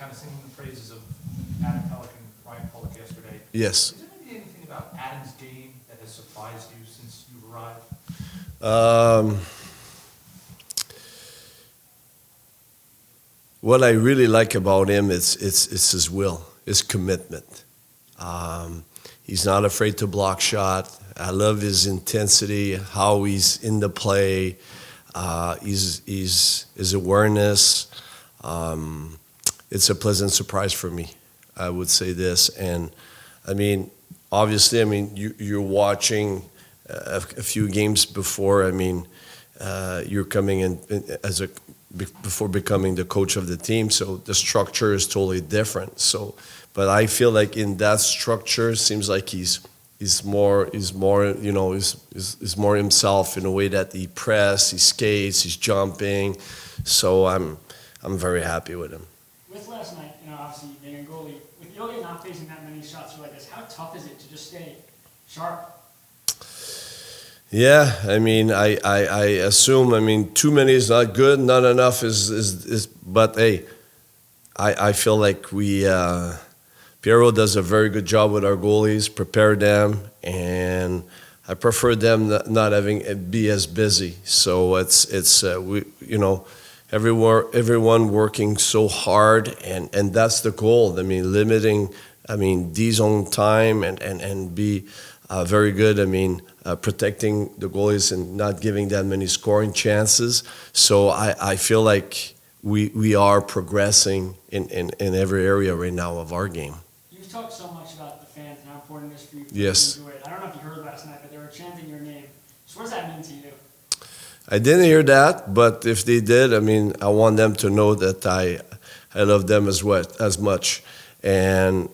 kind of singing the praises of Adam Pelech and Ryan Pollock yesterday. Yes. Is there maybe anything about Adam's game that has surprised you since you've arrived? What I really like about him is his will, his commitment. He's not afraid to block shot. I love his intensity, how he's in the play, his awareness. It's a pleasant surprise for me, I would say this. And I mean, obviously, I mean, you're watching a few games before. I mean, you're coming in as before becoming the coach of the team, so the structure is totally different. So, but I feel like in that structure, it seems like he's more you know, he's more himself in a way that he press, he skates, he's jumping. So I'm very happy with him. With last night, you know, obviously being a goalie, with Yogi not facing that many shots like this, how tough is it to just stay sharp? Yeah, I mean, I assume, I mean, too many is not good, not enough is but hey, I feel like Piero does a very good job with our goalies, prepare them, and I prefer them not having be as busy. So it's we, you know, everyone working so hard, and that's the goal. I mean, limiting, I mean, D-zone time and be very good. I mean, protecting the goalies and not giving that many scoring chances. So I feel like we are progressing in every area right now of our game. You've talked so much about the fans and how important it is for you Yes. to enjoy it. I don't know if you heard last night, but they were chanting your name. So what does that mean to you? I didn't hear that, but if they did, I mean, I want them to know that I love them as much. And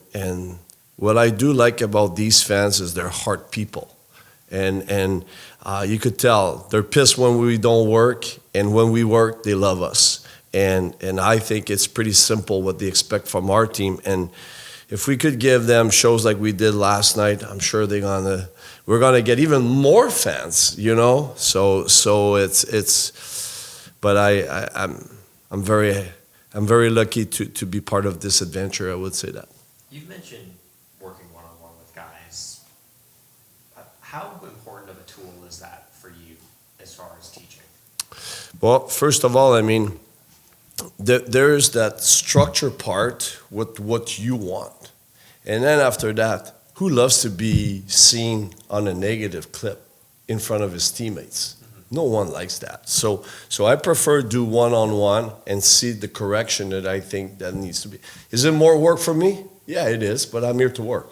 what I do like about these fans is they're heart people. And you could tell they're pissed when we don't work, and when we work, they love us. And I think it's pretty simple what they expect from our team. And if we could give them shows like we did last night, I'm sure we're gonna get even more fans, you know. So it's. But I'm very lucky to be part of this adventure. I would say that. You've mentioned working one-on-one with guys. How important of a tool is that for you as far as teaching? Well, first of all, I mean, there's that structure part with what you want. And then after that, who loves to be seen on a negative clip in front of his teammates? Mm-hmm. No one likes that. So I prefer do one-on-one and see the correction that I think that needs to be. Is it more work for me? Yeah, it is, but I'm here to work.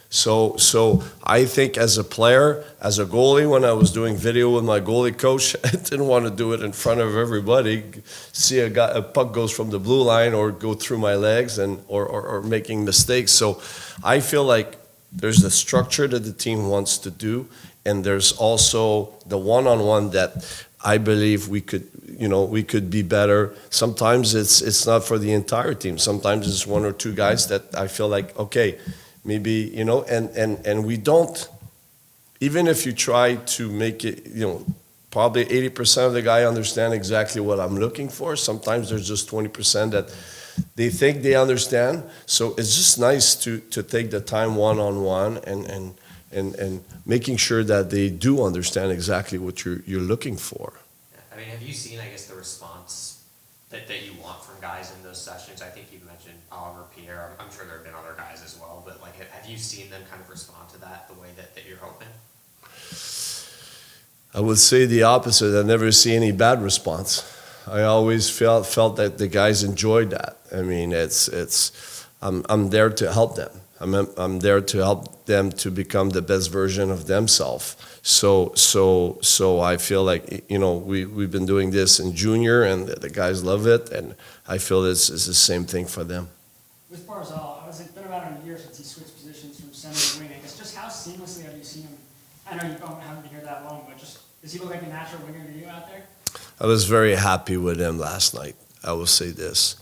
So I think as a player, as a goalie, when I was doing video with my goalie coach, I didn't want to do it in front of everybody. See a puck goes from the blue line or go through my legs or making mistakes. So I feel like there's the structure that the team wants to do, and there's also the one-on-one that I believe we could be better. Sometimes it's not for the entire team. Sometimes it's one or two guys that I feel like, okay, maybe, you know, and we don't, even if you try to make it, you know, probably 80% of the guy understand exactly what I'm looking for. Sometimes there's just 20% that they think they understand. So it's just nice to take the time one-on-one and making sure that they do understand exactly what you're looking for. I mean, have you seen, I guess, the response that you want from guys in those sessions? I think you've mentioned Oliver, Pierre. I'm sure there have been other guys as well, but like, have you seen them kind of respond to that the way that you're hoping? I would say the opposite. I never see any bad response. I always felt that the guys enjoyed that. I mean, I'm there to help them. I'm there to help them to become the best version of themselves. So I feel like, you know, we've been doing this in junior, and the guys love it, and I feel it's the same thing for them. With Barzal, it's been about a year since he switched positions from center to wing. I guess just how seamlessly have you seen him? I know you haven't been here that long, but just does he look like a natural winger to you out there? I was very happy with him last night. I will say this.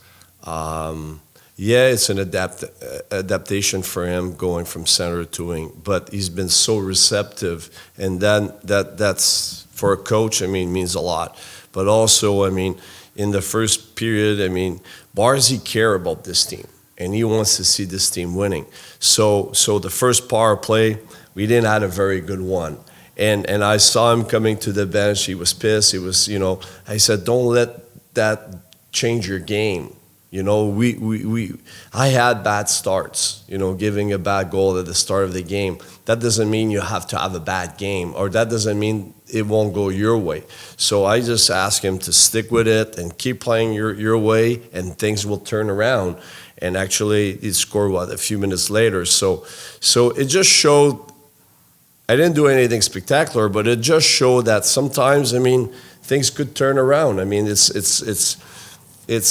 Yeah, it's an adaptation for him going from center to wing, but he's been so receptive, and then that's for a coach, I mean, means a lot. But also, I mean, in the first period, I mean, Barzal care about this team, and he wants to see this team winning. So the first power play, we didn't have a very good one. And I saw him coming to the bench. He was pissed. He was, I said, don't let that change your game. I had bad starts, giving a bad goal at the start of the game. That doesn't mean you have to have a bad game, or that doesn't mean it won't go your way. So I just asked him to stick with it and keep playing your way, and things will turn around. And actually, he scored, a few minutes later. So it just showed, I didn't do anything spectacular, but it just showed that sometimes, things could turn around. It's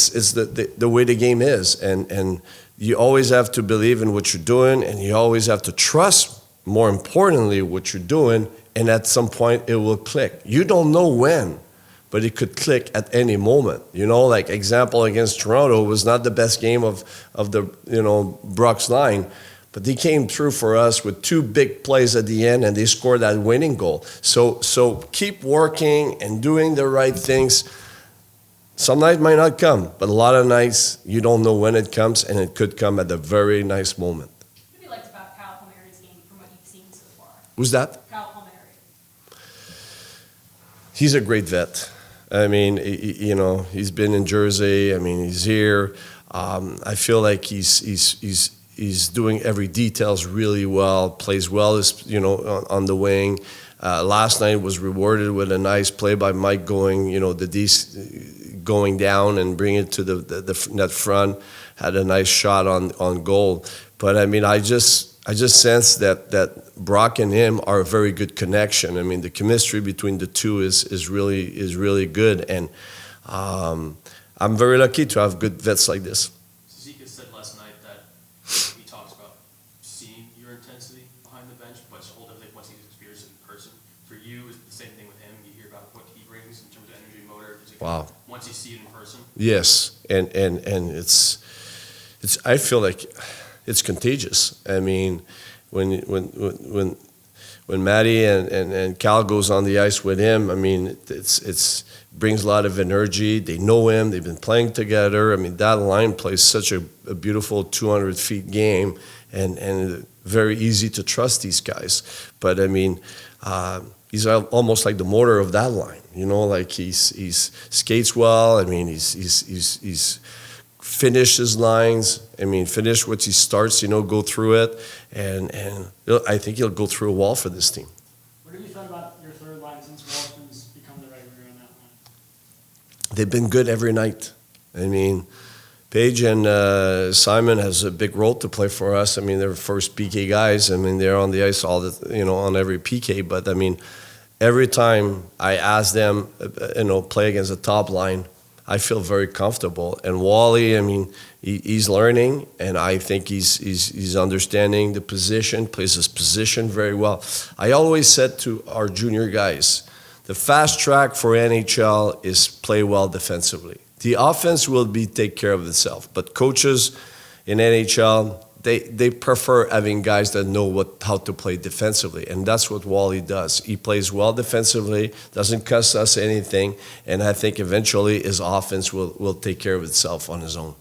the way the game is, and you always have to believe in what you're doing, and you always have to trust, more importantly, what you're doing, and at some point it will click. You don't know when, but it could click at any moment. Like example against Toronto was not the best game of the Brock's line, but they came through for us with 2 big plays at the end, and they scored that winning goal. So keep working and doing the right things. Some nights might not come, but a lot of nights you don't know when it comes, and it could come at a very nice moment. What have you liked about Kyle Palmieri's game from what you've seen so far? Who's that? Kyle Palmieri. He's a great vet. He's been in Jersey. He's here. I feel like he's doing every details really well. Plays well, on the wing. Last night was rewarded with a nice play by Mike going, going down and bringing it to the net front. Had a nice shot on goal. But I just sense that Brock and him are a very good connection. The chemistry between the two is really good, and I'm very lucky to have good vets like this. Cizikas said last night that he talks about seeing your intensity behind the bench, but it's a whole different thing once he's experienced it in person. For you, is it the same thing with him? You hear about what he brings in terms of energy, motor. Wow. Once you see it in person. Yes, and it's I feel like it's contagious. When Matty and Cal goes on the ice with him, it's brings a lot of energy. They know him. They've been playing together. That line plays such a beautiful 200 feet game, and very easy to trust these guys. But he's almost like the motor of that line. Like he's skates well. He's finished his lines. Finish what he starts. Go through it, and I think he'll go through a wall for this team. What have you thought about your third line since Walton's become the regular in that line? They've been good every night. Paige and Simon has a big role to play for us. They're first PK guys. They're on the ice on every PK. But every time I ask them, play against the top line, I feel very comfortable. And Wally, he's learning, and I think he's understanding the position, plays his position very well. I always said to our junior guys, the fast track for NHL is play well defensively. The offense will take care of itself, but coaches in NHL, they prefer having guys that know how to play defensively, and that's what Wally does. He plays well defensively, doesn't cost us anything, and I think eventually his offense will take care of itself on his own.